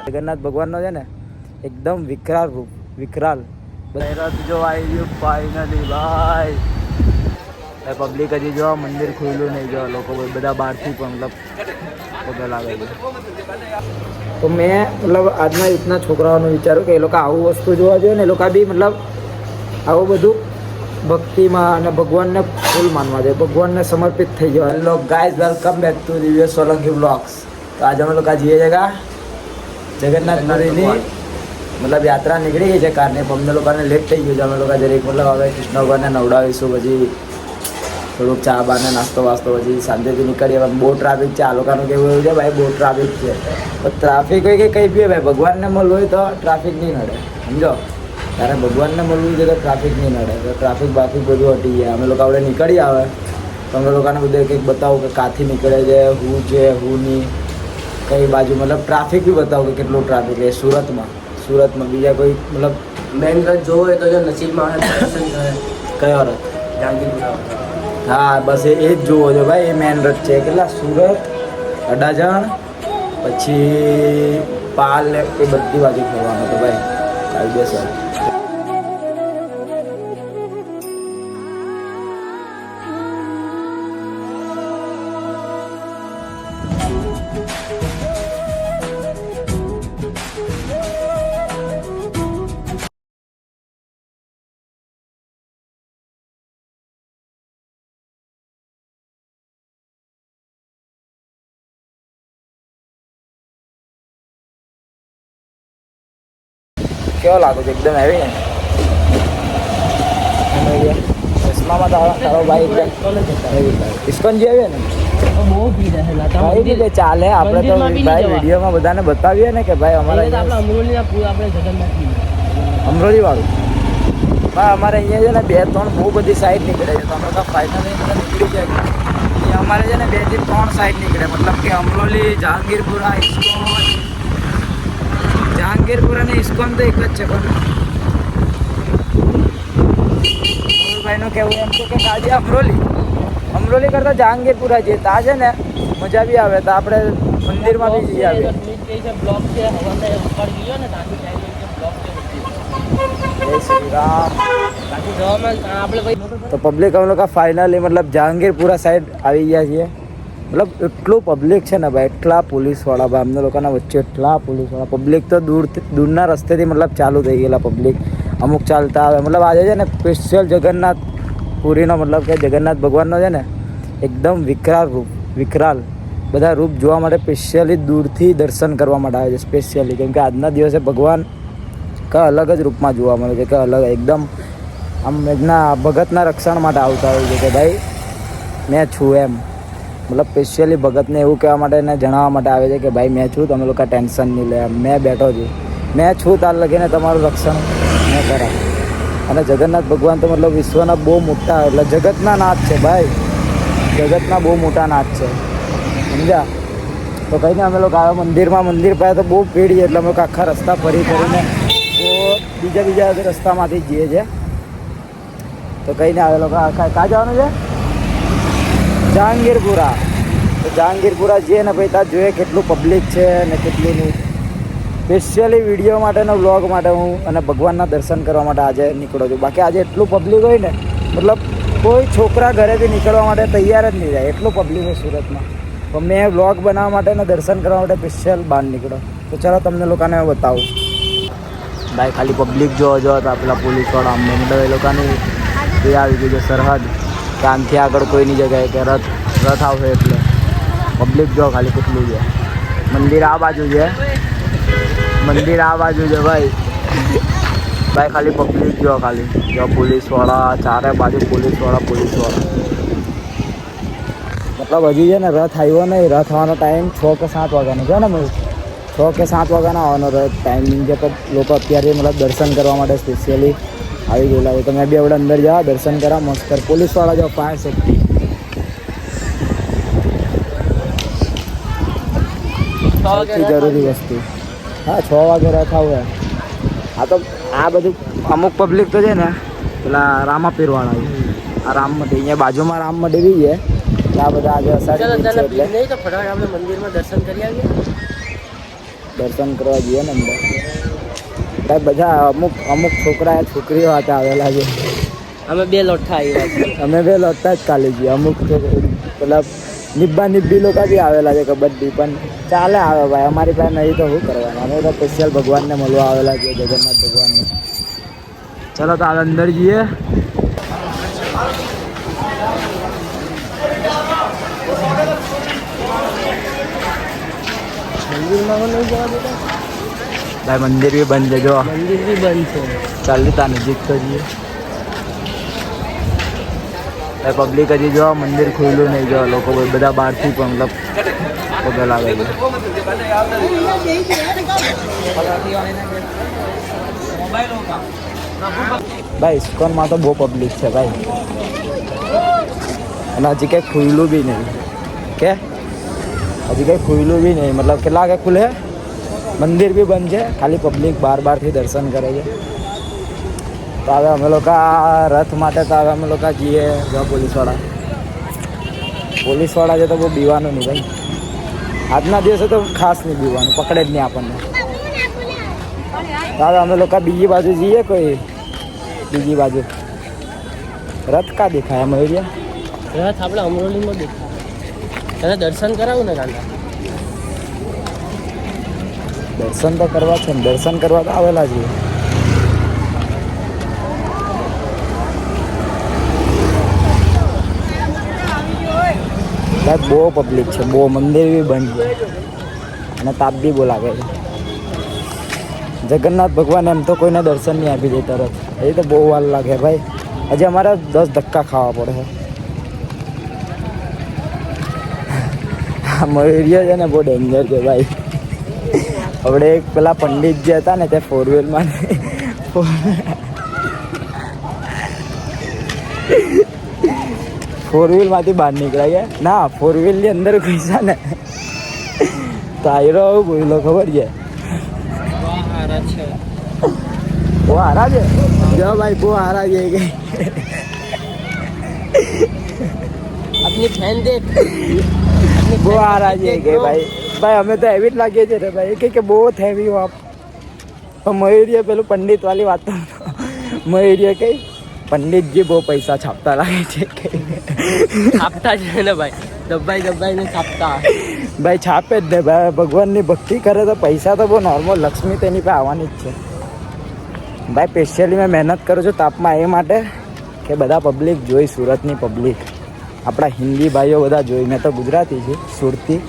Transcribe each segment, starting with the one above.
જગન્નાથ ભગવાનનો છે ને એકદમ વિકરાળ રૂપ, વિકરાળ રથ જો આવી ગયું ફાઇનલી ભાઈ. પબ્લિક હજી જો મંદિર ખુલ્લું નહીં, જો લોકો બધા બહારથી પણ મતલબ પગે લાગે છે. તો મેં મતલબ આજના યુથના છોકરાઓનું વિચાર્યું કે એ લોકો આવું વસ્તુ જોવા જોઈએ ને, એ લોકો બી મતલબ આવું બધું ભક્તિમાં અને ભગવાનને ફૂલ માનવા જોઈએ, ભગવાનને સમર્પિત થઈ જવા. Hello guys, welcome back to Divyesh Solanki vlogs. તો આજે અમે લોકો જઈએ જગા જગન્નાથ પુરીની મતલબ યાત્રા નીકળી ગઈ છે કારની. પણ અમને લોકોને લેટ થઈ ગયું છે. અમે લોકો જરીક મતલબ હવે કૃષ્ણ ભગવાનને નવડાવીશું, પછી થોડુંક ચા બાને નાસ્તો વાસ્તો, પછી શાંતિથી નીકળીએ. બહુ ટ્રાફિક છે. આ લોકોનું કેવું એવું છે ભાઈ, બહુ ટ્રાફિક છે. તો ટ્રાફિક હોય કે કંઈ બી ભાઈ, ભગવાનને મળવું હોય તો ટ્રાફિક નહીં નડે, સમજો. ત્યારે ભગવાનને મળવું છે તો ટ્રાફિક નહીં નડે. તો ટ્રાફિક બાફિક બધું હટી જાય. અમે લોકો આપણે નીકળી આવે તો અમે લોકોને બધું કંઈક બતાવું કે કાંથી નીકળે છે, હું છે હું નહીં, કઈ બાજુ મતલબ ટ્રાફિક બી બતાવું કે કેટલું ટ્રાફિક છે સુરતમાં બીજા કોઈ મતલબ મેન રથ જોવો હોય તો જો નસીબમાં દર્શન થાય. કયો રથ? જાંગીરપુરા. હા બસ એ જ જોવો છો ભાઈ. એ મેન રથ છે. કેટલા? સુરત, અડાજણ, પછી પાલ ને એ બધી બાજુ ફરવાનું તો ભાઈ કાયદેસર. કેવો લાગે છે? એકદમ હેવી ને. ચશ્મામાં તારો ભાઈ એકદમ ઇસ્કોન જે આવે ને બહુ ભીડ છે. ભાઈ બી ચાલે. આપણે તો ભાઈ વિડીયોમાં બધાને બતાવીએ ને કે ભાઈ અમારે અમરોલીના પૂર આપણે જગન્નાથ અમરોલી વાળું ભાઈ અમારે અહીંયા છે ને 2-3 બહુ બધી સાઈડ નીકળે છે. તો અમે તો ફાઇનલી નીકળી જાય. અહીંયા અમારે છે ને 2 થી 3 સાઈડ નીકળે, મતલબ કે અમરોલી, જહાંગીરપુરા, ઇસ્કોન. જહાંગીરપુરા ને ઇસ્કોન તો એક જ છે. પણ ભાઈનું કહેવું એમ છે કે આજે અમરોલી કરતાં જહાંગીરપુરા જઈએ. ત્યાં છે ને મજા બી આવે. તો આપણે મંદિરમાં બી જઈ આવીએ. બ્લોક છે ઉપર ગયો ને બ્લોક છે. જય શ્રી રામ. બાકી જવામાં આપણે ભાઈ તો પબ્લિક અમે લોકો ફાઇનલી મતલબ જહાંગીરપુરા સાઈડ આવી ગયા છીએ. મતલબ એટલું પબ્લિક છે ને ભાઈ, એટલા પોલીસવાળા ભાઈ, અમને લોકોના વચ્ચે એટલા પોલીસવાળા. પબ્લિક તો દૂરના રસ્તેથી મતલબ ચાલુ થઈ ગયેલા પબ્લિક. અમુક ચાલતા આવે. મતલબ આજે છે ને સ્પેશિયલ જગન્નાથ પુરીનો મતલબ કે જગન્નાથ ભગવાનનો છે ને એકદમ વિકરાળ બધા રૂપ જોવા માટે સ્પેશિયલી દૂરથી દર્શન કરવા માટે આવે છે સ્પેશિયલી. કેમ કે આજના દિવસે ભગવાન કા અલગ જ રૂપમાં જોવા મળે છે, કે અલગ એકદમ આમ એમના ભગતના રક્ષણ માટે આવતા હોય છે કે ભાઈ મેં છું એમ. મતલબ સ્પેશિયલી ભગતને એવું કહેવા માટે એને જણાવવા માટે આવે છે કે ભાઈ મેં છું, તમે લોકો ટેન્શન નહીં લે, મેં બેઠો છું, મેં છું તાર લગીને તમારું રક્ષણ મેં કરા. અને જગન્નાથ ભગવાન તો મતલબ વિશ્વના બહુ મોટા, એટલે જગતના નાથ છે ભાઈ, જગતના બહુ મોટા નાથ છે, સમજ્યા. તો કહીને અમે લોકો આવ્યા મંદિર પાસે તો બહુ ભીડ છે. એટલે અમે લોકો આખા રસ્તા ફરીને તો બીજા રસ્તામાંથી જઈએ છીએ. તો કહીને આવે લોકો ક્યાં જવાનું છે? જહાંગીરપુરા. તો જહાંગીરપુરા જઈએ ને ભાઈ, ત્યાં જોઈએ કેટલું પબ્લિક છે ને કેટલું નહીં. સ્પેશિયલી વિડીયો માટે ને વ્લોગ માટે હું અને ભગવાનના દર્શન કરવા માટે આજે નીકળું છું. બાકી આજે એટલું પબ્લિક હોય ને, મતલબ કોઈ છોકરા ઘરેથી નીકળવા માટે તૈયાર જ નહીં થાય, એટલું પબ્લિક હોય સુરતમાં. તો મેં વ્લોગ બનાવવા માટે ને દર્શન કરવા માટે સ્પેશિયલ બહાર નીકળો. તો ચાલો તમને લોકોને બતાવું ભાઈ. ખાલી પબ્લિક જો તો પેલા પોલીસવાળા અમને મતલબ એ લોકોની એ આવી ગઈ છે સરહદ, કે આમથી આગળ કોઈની જગ્યાએ કે રથ આવશે. એટલે પબ્લિક જો ખાલી કેટલું છે. મંદિર આ બાજુ છે ભાઈ. ખાલી પબ્લિક જો પોલીસવાળા ચારે બાજુ પોલીસવાળા. મતલબ હજી છે ને રથ આવ્યો નહીં. રથ આવવાનો ટાઈમ 6 કે 7 વાગ્યાનો છે ને ભાઈ. 6 કે 7 વાગ્યાનો આવવાનો રથ ટાઈમિંગ છે. પણ લોકો અત્યારે મતલબ દર્શન કરવા માટે સ્પેશિયલી આવી ગયેલા છે. તો મેં બી આપણે અંદર જવા દર્શન કરવા મસ્ત કર. પોલીસવાળા જો ફાયર સેફ્ટી જરૂરી વસ્તુ. હા 6 વાગે રથ આવે. હા તો આ બધું અમુક પબ્લિક તો છે ને પેલા રામાપીરવાળા, આ રામમઢી અહીંયા બાજુમાં રામમઢી બી છે. આ બધા આજે અષાઢી બીજ છે એટલે નહીં તો ફટાફટ આપણે મંદિરમાં દર્શન કરી આવીએ. દર્શન કરવા જઈએ ને અંદર. ભાઈ બધા અમુક છોકરા છોકરીઓ હાથે આવેલા છે. અમે 2 લોઠા આવ્યા. અમે 2 લોટા જ ખાલી છીએ. અમુક પેલા નિબ્બી લોકો બી આવેલા છે કબડ્ડી, પણ ચાલે આવે ભાઈ. અમારી પાસે નહીં તો શું કરવાનું. અમે તો સ્પેશિયલ ભગવાનને મળવા આવેલા છીએ, જગન્નાથ ભગવાનને. ચલો તો અંદર જઈએ. મંદિરમાં નહીં જવા દેતા. ભાઈ મંદિર બી બંધ છે. જો મંદિર બી બંધ છે. ચાલતી તા નજીક તો જઈએ. ભાઈ પબ્લિક હજી જો મંદિર ખુલ્લું નહીં. જો લોકો બધા બહારથી પણ મતલબ પગલ આવે છે. ભાઈ ઇસ્કોનમાં તો બહુ પબ્લિક છે ભાઈ. અને હજી કંઈ ખુલ્લું બી નહીં. કે હજી કંઈ ખુલ્લું બી નહીં. મતલબ કેટલા વાગે ખુલે? મંદિર બી બંધ છે. ખાલી પબ્લિક બારથી દર્શન કરે છે. તો હવે અમે લોકો રથ માટે તો હવે અમે લોકો જઈએ. જો પોલીસવાળા છે તો બહુ બીવાનું નહીં ભાઈ. આજના દિવસે તો ખાસ નહીં બીવાનું, પકડે જ નહીં આપણને. તો હવે અમે લોકો બીજી બાજુ જઈએ. કોઈ બીજી બાજુ રથ કા દેખાય અમે એરિયા? રથ આપણે અમરોલીમાં દેખાય. તને દર્શન કરાવું ને કાંડા? દર્શન તો કરવા છે ને. દર્શન કરવા તો આવેલા છીએ. ભાઈ બહુ પબ્લિક છે, બહુ. મંદિર બી બંધ છે અને તાપ બી બહુ લાગે છે. જગન્નાથ ભગવાન એમ તો કોઈને દર્શન નહીં આપી દે તરત. એ તો બહુ વાર લાગે ભાઈ. હજી અમારે 10 ધક્કા ખાવા પડે. મયુરિયા છે ને બહુ ડેન્જર છે ભાઈ. આપણે એક પેલા પંડિત જે હતા ને તે 4-wheelમાં 4-wheelમાંથી બહાર નીકળ્યા ગયા. ના, 4-wheelની અંદર ઘૂસ્યા ને તો આયરો આવું બોલો ખબર છે. બહુ હારા છે. જો ભાઈ બહુ હારા છે. આપની ફેન દેખ. બહુ હારા છે કે ભાઈ. ભાઈ અમે તો એવી જ લાગીએ છીએ રે ભાઈ કે બહુ હેવી હો આપ. પણ મયુરીએ પેલું પંડિત વાળી વાત તો મયુરીએ કઈ પંડિતજી બહુ પૈસા છાપતા લાગે છે કે છાપતા જ ને ભાઈ. દબાઈને છાપતા. ભાઈ છાપે જ ને ભાઈ. ભગવાનની ભક્તિ કરે તો પૈસા તો બહુ નોર્મલ. લક્ષ્મી તેની પાસે આવવાની જ છે ભાઈ. સ્પેશિયલી મેં મહેનત કરું છું તાપમાં એ માટે કે બધા પબ્લિક જોઈ. સુરતની પબ્લિક, આપણા હિન્દી ભાઈઓ બધા જોઈ. મેં તો ગુજરાતી છું, સુરતી,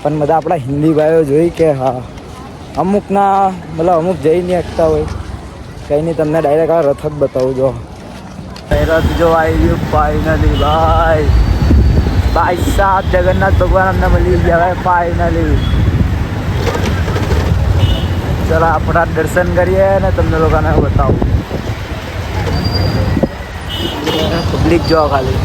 પણ બધા આપણા હિન્દી ભાઈઓ જોઈ કે હા અમુકના મતલબ અમુક જઈ નહીં શકતા હોય. કંઈ નહીં, તમને ડાયરેક્ટ આ રથ જ બતાવું. જો રથ જો આવી ગયું ફાઇનલી ભાઈ. ભાઈ સાહેબ જગન્નાથ ભગવાન અમને મળી ગયા ભાઈ ફાઇનલી. ચલો આપણા દર્શન કરીએ ને તમને લોકોને બતાવું. પબ્લિક જો ખાલી.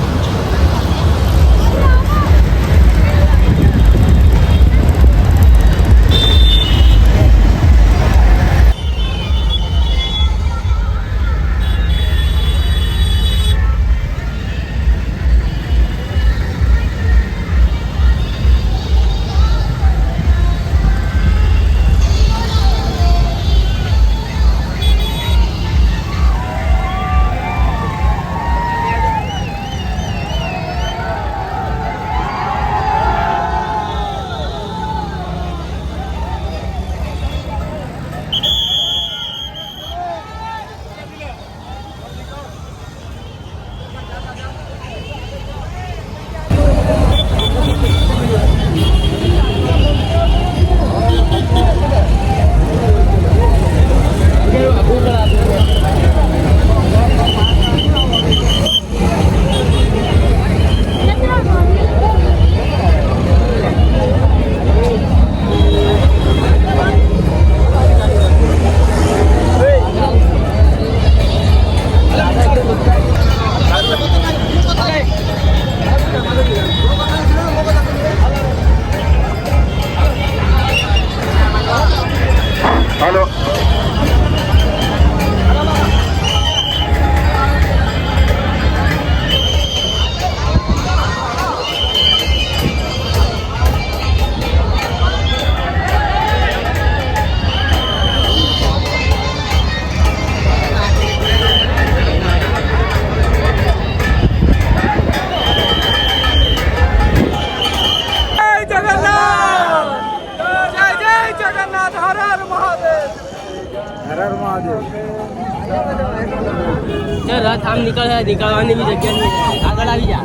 રથ આમ નીકળવાની બી જગ્યા નહીં. આગળ આવી જા,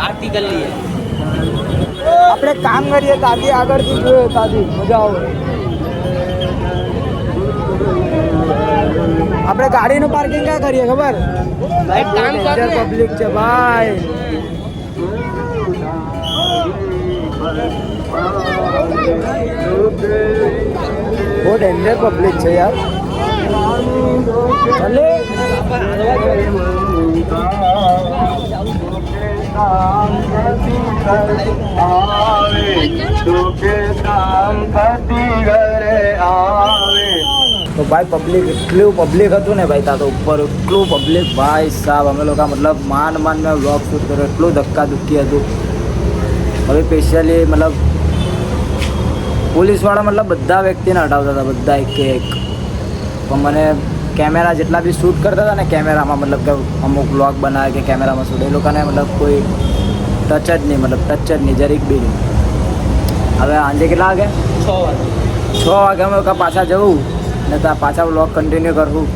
આરતી કરી લઈએ. આપણે કામ કરીએ તાથી આગળથી જોઈએ તાથી મજા આવે. આપણે ગાડીનું પાર્કિંગ ક્યાં કરીએ ખબર? ભાઈ કામ કર ને. પબ્લિક છે ભાઈ. બહુ ડેન્જર પબ્લિક છે યાર. ચાલે તો ભાઈ પબ્લિક એટલું પબ્લિક હતું ને ભાઈ તા તો ઉપર એટલું પબ્લિક ભાઈ સાહેબ. અમે લોકો મતલબ માંડ મેં વ્લોગ શૂટ કર્યો. એટલું ધક્કા ધુક્કી હતું. હવે સ્પેશિયલી મતલબ પોલીસવાળા મતલબ બધા વ્યક્તિને હટાવતા હતા, બધા એક પણ મને કેમેરા જેટલા બી શૂટ કરતા હતા ને કેમેરામાં મતલબ કે અમુક વ્લોગ બનાવે કે કેમેરામાં શૂટ, એ લોકોને મતલબ કોઈ ટચ જ નહીં, મતલબ ટચ જ નહીં, જરીક બી નહીં. હવે સાંજે કેટલા વાગે? 6 વાગે. 6 વાગે અમે લોકો પાછા જવું ને ત્યાં પાછા વ્લોગ કન્ટિન્યુ કરવું.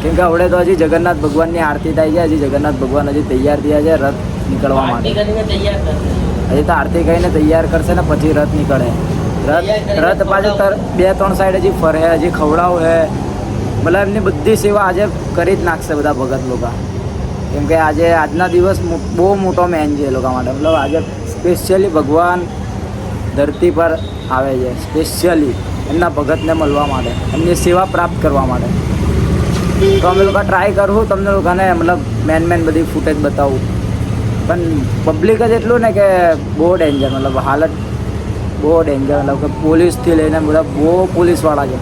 કેમ કે હવે તો હજી જગન્નાથ ભગવાનની આરતી થાય છે. હજી જગન્નાથ ભગવાન હજી તૈયાર થયા છે રથ નીકળવા માટે. આરતી કરીને તૈયાર કર. હજી તો આરતી કરીને તૈયાર કરશે ને પછી રથ નીકળે. રથ પાછું 2-3 સાઈડ હજી ફરે, હજી ખવડાવું હે, મતલબ એમની બધી સેવા આજે કરી જ નાખશે બધા ભગત લોકો. કેમ કે આજના દિવસ બહુ મોટો મેન છે એ લોકો માટે. મતલબ આજે સ્પેશિયલી ભગવાન ધરતી પર આવે છે, સ્પેશિયલી એમના ભગતને મળવા માટે, એમની સેવા પ્રાપ્ત કરવા માટે. તો અમે લોકો ટ્રાય કરવું તમને લોકોને મતલબ મેન બધી ફૂટેજ બતાવું. પણ પબ્લિક જ એટલું ને કે બહુ ડેન્જર, મતલબ હાલત બહુ ડેન્જર. મતલબ કે પોલીસથી લઈને બધા બહુ પોલીસવાળા છે.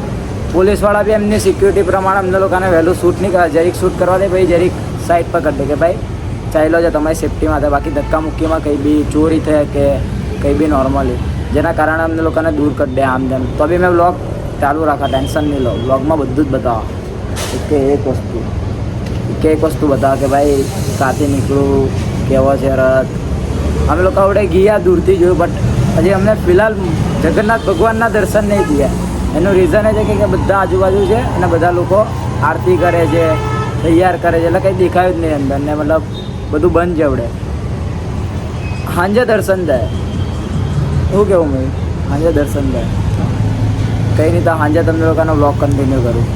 પોલીસવાળા બી એમની સિક્યુરિટી પ્રમાણે અમને લોકોને વહેલું શૂટ નહીં કરે. જરીક શૂટ કરવા દે ભાઈ, જરીક સાઈડ પર કરી દે કે ભાઈ ચાલો છે તમારી સેફટી માટે. બાકી ધક્કા મુક્કીમાં કંઈ બી ચોરી થાય કે કંઈ બી નોર્મલી, જેના કારણે અમને લોકોને દૂર કરી દે આમ તેમ. તો બી મેં વ્લોગ ચાલુ રાખા, ટેન્શન નહીં લો. વ્લોગમાં બધું જ બતાવો, એક વસ્તુ બતાવો કે ભાઈ કાંથી નીકળું, કેવો છે રથ. અમે લોકો આવડે ગયા દૂરથી જોયું, બટ હજી અમને ફિલહાલ જગન્નાથ ભગવાનના દર્શન નહીં થયા. એનું રીઝન એ છે કે બધા આજુબાજુ છે અને બધા લોકો આરતી કરે છે, તૈયાર કરે છે, એટલે કંઈ દેખાયું જ નહીં અંદર ને. મતલબ બધું બંધ છે આવડે. સાંજે દર્શન થાય. શું કેવું મેં? સાંજે દર્શન થાય. કંઈ નહીં, તો સાંજે તમને લોકોનો વ્લોગ કન્ટિન્યુ કરું.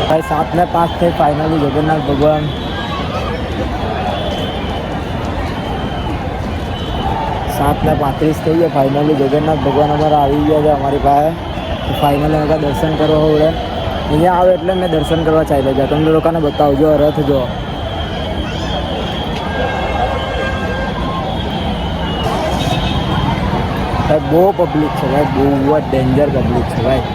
भाई 7:05 थे फाइनली जगन्नाथ भगवान. 7:35 થઈ ગયા. ફાઇનલી જગન્નાથ ભગવાન અમારા આવી ગયા છે અમારી પાસે. તો ફાઇનલી અમે દર્શન કરવા હોડે અહીંયા આવે એટલે મેં દર્શન કરવા ચાલ્યો જાય. તમને લોકોને બતાવજો રથ જો. ભાઈ બહુ પબ્લિક છે ભાઈ, બહુ જ ડેન્જર પબ્લિક છે ભાઈ.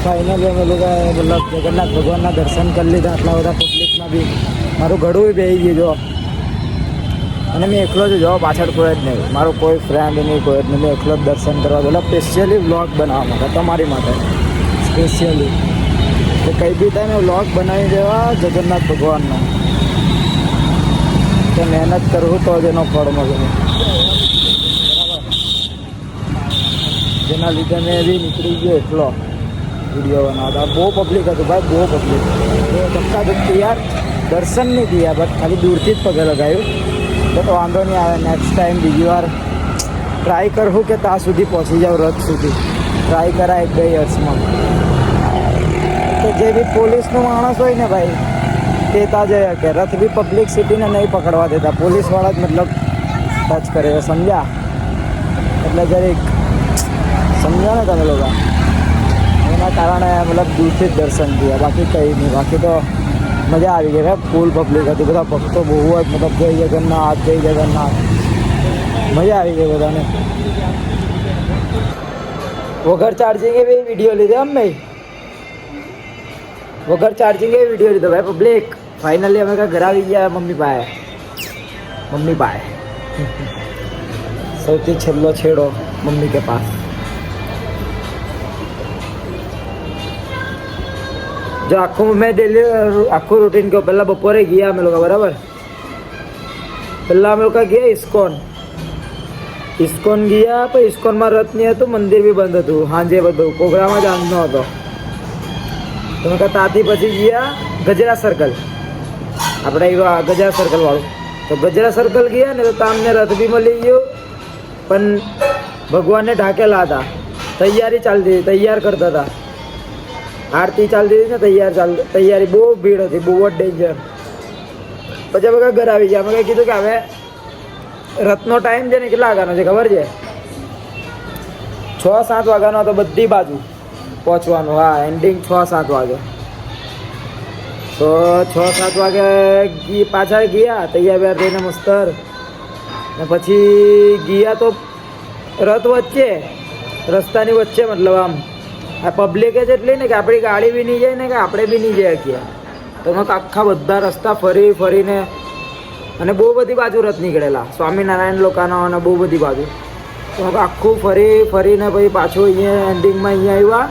ફાઇનલી અમે લોકો મતલબ જગન્નાથ ભગવાનના દર્શન કરી લીધા આટલા બધા પબ્લિકમાં બી મારું ગળું બેસી ગયું જો અને મેં એકલો જ જો પાછળ કોઈ જ નહીં મારો કોઈ ફ્રેન્ડ નહીં કોઈ જ નહીં મેં એકલો જ દર્શન કરવા ગયેલો સ્પેશિયલી વ્લોગ બનાવવા માટે તમારી માટે સ્પેશિયલી તો કંઈ બી થાય ને વ્લોગ બનાવી દેવા જગન્નાથ ભગવાનનો તો મહેનત કરવું તો જ એનો ફળ મળે બરાબર જેના લીધે મેં બી નીકળી ગયો એટલો વિડીયો બનાવતા બહુ પબ્લિક હતું ભાઈ બહુ પબ્લિક ધક્કા ધક્કી યાર દર્શન નહીં થયા બટ ખાલી દૂરથી જ પગે લગાવ્યું બટ વાંધો નહીં આવે નેક્સ્ટ ટાઈમ બીજી વાર ટ્રાય કરું કે ત્યાં સુધી પહોંચી જાઉં રથ સુધી ટ્રાય કરાય 1-2 યર્સમાં તો જે બી પોલીસનો માણસ હોય ને ભાઈ તે ત્યાં જઈએ કે રથ બી પબ્લિક સિટીને નહીં પકડવા દેતા પોલીસવાળા જ મતલબ ટચ કરે સમજ્યા એટલે જરીક સમજો ને તમે લોકો એના કારણે મતલબ દૂરથી જ દર્શન થયા બાકી કંઈ નહીં બાકી તો મજા આવી ગઈ ભાઈ ફૂલ પબ્લિક હતી બધા ભક્તો બહુ જ મતલબ જય જગન્નાથ મજા આવી ગઈ બધાને વગર ચાર્જિંગે બી વિડીયો લીધો એમ ભાઈ વગર ચાર્જિંગે વિડીયો લીધો ભાઈ પબ્લિક ફાઇનલી અમે કાંઈ ઘર આવી ગયા મમ્મી પાસે સૌથી છેલ્લો છેડો મમ્મી કે પાસ જો આખું મેં ડેલી આખું રૂટીન કહું પહેલાં બપોરે ગયા અમે લોકો બરાબર પહેલાં અમે લોકો ગયા ઇસ્કોન ગયા તો ઇસ્કોનમાં રથ નહીં હતું મંદિર બી બંધ હતું સાંજે બધું પ્રોગ્રામ જ આજનો હતો તો મેં ત્યાંથી પછી ગયા ગજરા સર્કલ આપણે ગજરા સર્કલવાળું તો ગજરા સર્કલ ગયા ને તો તમને રથ બી મળી ગયો પણ ભગવાનને ઢાંકેલા હતા તૈયારી ચાલતી હતી તૈયાર કરતા હતા આરતી ચાલતી હતી ને તૈયારી બહુ ભીડ હતી બહુ જ ડેન્જર પછી અમે ઘર આવી ગયા અમે કીધું કે હવે રથનો ટાઈમ છે ને કેટલા વાગ્યાનો છે ખબર છે 6-7 વાગ્યાનો હતો બધી બાજુ પહોંચવાનું હા એન્ડિંગ 6-7 વાગે તો 6-7 વાગે પાછા ગયા તૈયાર થઈને મસ્તર ને પછી ગયા તો રથ વચ્ચે રસ્તાની વચ્ચે મતલબ આમ આ પબ્લિક જ એટલી ને કે આપણી ગાડી બી નહીં જાય ને કે આપણે બી નહીં જઈ શકીએ તો આખા બધા રસ્તા ફરીને અને બહુ બધી બાજુ રથ નીકળેલા, સ્વામિનારાયણ લોકોના અને બહુ બધી બાજુ. તો આખું ફરીને પછી પાછું અહીંયા એન્ડિંગમાં અહીંયા આવ્યા.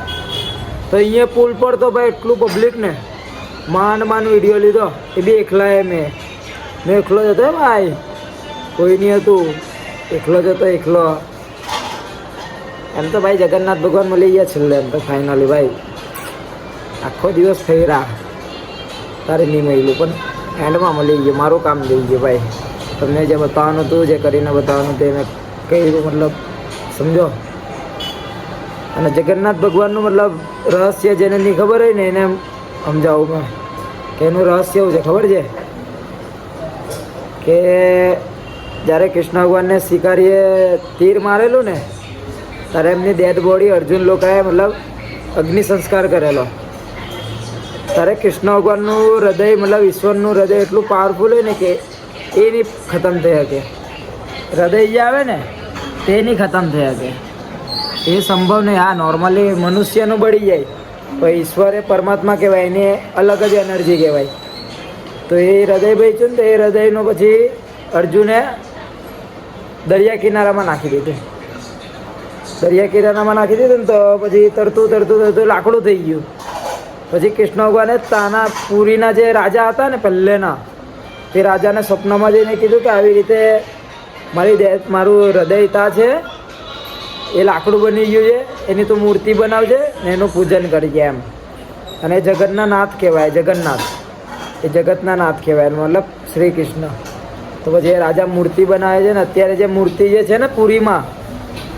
તો અહીંયા પુલ પર તો ભાઈ એટલું પબ્લિક ને, માંડ વિડીયો લીધો, એ બી એકલા મેં એકલો જ હતો ભાઈ, કોઈ નહીં હતું, એકલો જ હતો એકલો. એમ તો ભાઈ જગન્નાથ ભગવાન મળી ગયા છેલ્લે, એમ તો ફાઇનલી ભાઈ આખો દિવસ થઈ રહ્યા તારે નહીં મળ્યું, પણ એન્ડમાં મળી ગયું, મારું કામ થઈ ગયું ભાઈ. તમને જે બતાવવાનું હતું, જે કરીને બતાવવાનું તે મેં કહ્યું, મતલબ સમજો. અને જગન્નાથ ભગવાનનું મતલબ રહસ્ય જેને નહીં ખબર હોય ને એને સમજાવું મેં કે એનું રહસ્ય એવું છે ખબર છે કે જ્યારે કૃષ્ણ ભગવાનને શિકારીએ તીર મારેલું ને ત્યારે એમની ડેડ બોડી અર્જુન લોકોએ મતલબ અગ્નિ સંસ્કાર કરેલો. ત્યારે કૃષ્ણ ભગવાનનું હૃદય મતલબ ઈશ્વરનું હૃદય એટલું પાવરફુલ હોય ને કે એ નહીં ખતમ થઈ શકે. હૃદય જે આવે ને તે નહીં ખતમ થઈ શકે, એ સંભવ નહીં. હા, નોર્મલી મનુષ્યનું બળી જાય, તો ઈશ્વર એ પરમાત્મા કહેવાય, એને અલગ જ એનર્જી કહેવાય. તો એ હૃદય બચ્યું ને તો એ હૃદયનું પછી અર્જુને દરિયા કિનારામાં નાખી દીધું. દરિયા કિનારામાં નાખી દીધું ને તો પછી તરતું લાકડું થઈ ગયું. પછી કૃષ્ણ ભગવાને તાના પુરીના જે રાજા હતા ને પહેલેના, તે રાજાને સ્વપ્નમાં જઈને કીધું કે આવી રીતે મારું હૃદય તા છે, એ લાકડું બની ગયું છે, એની તું મૂર્તિ બનાવજે ને એનું પૂજન કરજે એમ. અને જગતના નાથ કહેવાય, જગન્નાથ એ જગતના નાથ કહેવાય, મતલબ શ્રી કૃષ્ણ. તો પછી એ રાજા મૂર્તિ બનાવે છે ને અત્યારે જે મૂર્તિ જે છે ને પુરીમાં,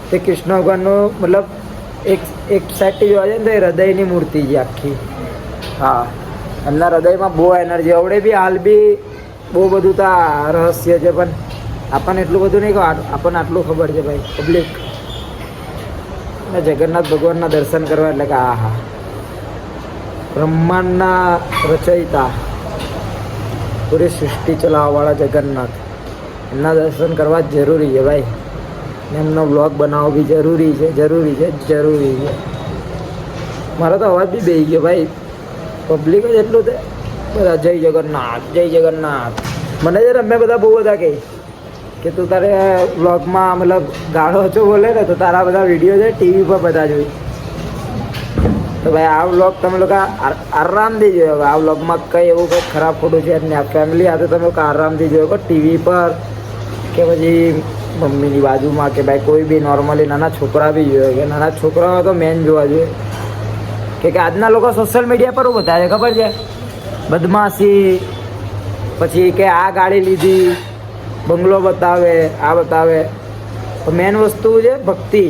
તે કૃષ્ણ ભગવાનનું મતલબ એક સાઈડથી જોવા જાય ને તો એ હૃદયની મૂર્તિ છે આખી. હા, એમના હૃદયમાં બહુ એનર્જી, આવડે બી હાલ બી બહુ બધું તો રહસ્ય છે, પણ આપણને એટલું બધું નહીં ખબર, આપણને આટલું ખબર છે ભાઈ પબ્લિક. અને જગન્નાથ ભગવાનના દર્શન કરવા એટલે કે હા, બ્રહ્માંડના રચયિતા, પૂરી સૃષ્ટિ ચલાવવાવાળા જગન્નાથ, એમના દર્શન કરવા જ જરૂરી છે ભાઈ. ને એમનો બ્લોગ બનાવવો બી જરૂરી છે. મારો તો અવાજ બી બેસી ગયો ભાઈ, પબ્લિક જ એટલું તે બધા જય જગન્નાથ. મને છે અમે બધા બહુ બધા કે તું તારે બ્લોગમાં મતલબ ગાળો ઓછો બોલે ને તો તારા બધા વિડીયો છે ટીવી પર બધા જોઈ. તો ભાઈ આ બ્લોગ તમે લોકો આરામથી જોયો. આ બ્લોગમાં કંઈ એવું કંઈ ખરાબ ખોટું છે ને, ફેમિલી સાથે તમે લોકો આરામથી જોયો, ટીવી પર કે પછી મમ્મીની બાજુમાં કે ભાઈ કોઈ બી નોર્મલી નાના છોકરા બી જોયો. કે નાના છોકરાઓ તો મેન જોવા જોઈએ, કે આજના લોકો સોશિયલ મીડિયા પર બતાવે છે ખબર છે, બદમાશી, પછી કે આ ગાડી લીધી, બંગલો બતાવે, આ બતાવે. તો મેન વસ્તુ છે ભક્તિ,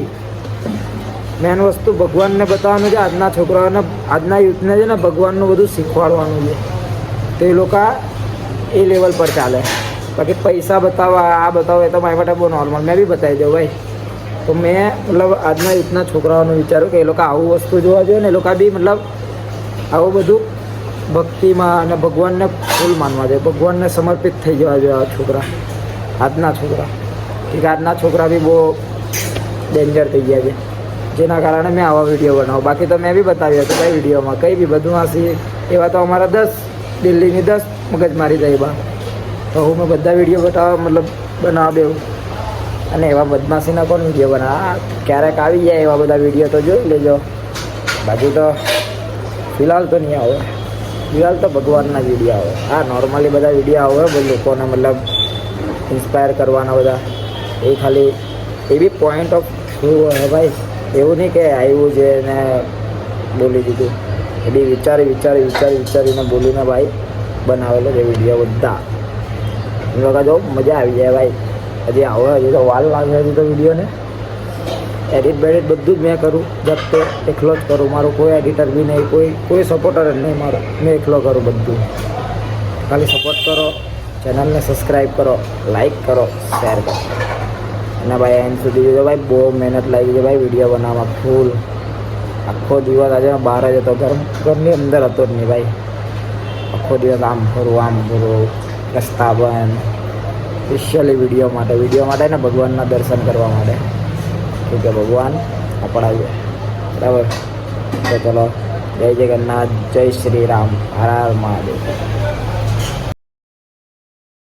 મેન વસ્તુ ભગવાનને બતાવવાનું છે. આજના છોકરાઓને, આજના યુથને છે ને ભગવાનનું બધું શીખવાડવાનું છે. તો એ લોકો એ લેવલ પર ચાલે. બાકી પૈસા બતાવવા, આ બતાવો એ તો મારી માટે બહુ નોર્મલ, મેં બી બતાવી દઉં ભાઈ. તો મેં મતલબ આજના યુથના છોકરાઓનું વિચાર્યું કે એ લોકો આવું વસ્તુ જોવા જોઈએ ને, એ લોકો બી મતલબ આવું બધું ભક્તિમાં અને ભગવાનને ફૂલ માનવા જોઈએ, ભગવાનને સમર્પિત થઈ જવા જોઈએ આ છોકરા, આજના છોકરા. કે આજના છોકરા બી બહુ ડેન્જર થઈ ગયા છે, જેના કારણે મેં આવા વિડીયો બનાવું. બાકી તો મેં બી બતાવ્યું હતું ભાઈ વિડીયોમાં, કંઈ બી બદમાશી એવા તો અમારા 10 દિલ્હીની 10 મગજમારી જાય બા. તો હું મેં બધા વિડીયો બનાવવા દેવું. અને એવા બદમાશીના કોણ વિડીયો બનાવવા, ક્યારેક આવી જાય એવા બધા વિડીયો તો જોઈ લેજો. બાકી તો ફિલહાલ તો નહીં આવે, ફિલહાલ તો ભગવાનના જ વિડીયો આવે. હા, નોર્મલી બધા વિડીયો આવે બધા લોકોને મતલબ ઇન્સ્પાયર કરવાના બધા, એ ખાલી એ બી પોઈન્ટ ઓફ વ્યૂ હોય ભાઈ. એવું નહીં કે આવ્યું છે ને બોલી દીધું, એ બી વિચારીને બોલીને ભાઈ બનાવેલો છે વિડીયો બધા. એ લોકો જો મજા આવી જાય ભાઈ. હજી આવે, હજી તો વાલ લાગે, હજી તો વિડીયોને એડિટ બેડિટ બધું જ મેં કરું, જપ્તે એકલો જ કરું. મારું કોઈ એડિટર બી નહીં, કોઈ સપોર્ટર જ નહીં મારો, મેં એકલો કરું બધું. ખાલી સપોર્ટ કરો, ચેનલને સબસ્ક્રાઈબ કરો, લાઈક કરો, શેર કરો. અને ભાઈ એન્ડ સુધી જોજો ભાઈ, બહુ મહેનત લાગી છે ભાઈ વિડીયો બનાવવામાં ફૂલ. આખો દિવસ આજે બહાર જ હતો, ઘરની અંદર હતો જ નહીં ભાઈ. આખો દિવસ આમ ફરું રસ્તા બંધ, સ્પેશિયલી વિડીયો માટે ને ભગવાનના દર્શન કરવા માટે, કે ભગવાન આપણા બરાબર. તો ચલો, જય જગન્નાથ, જય શ્રી રામ, હર હર મહાદેવ.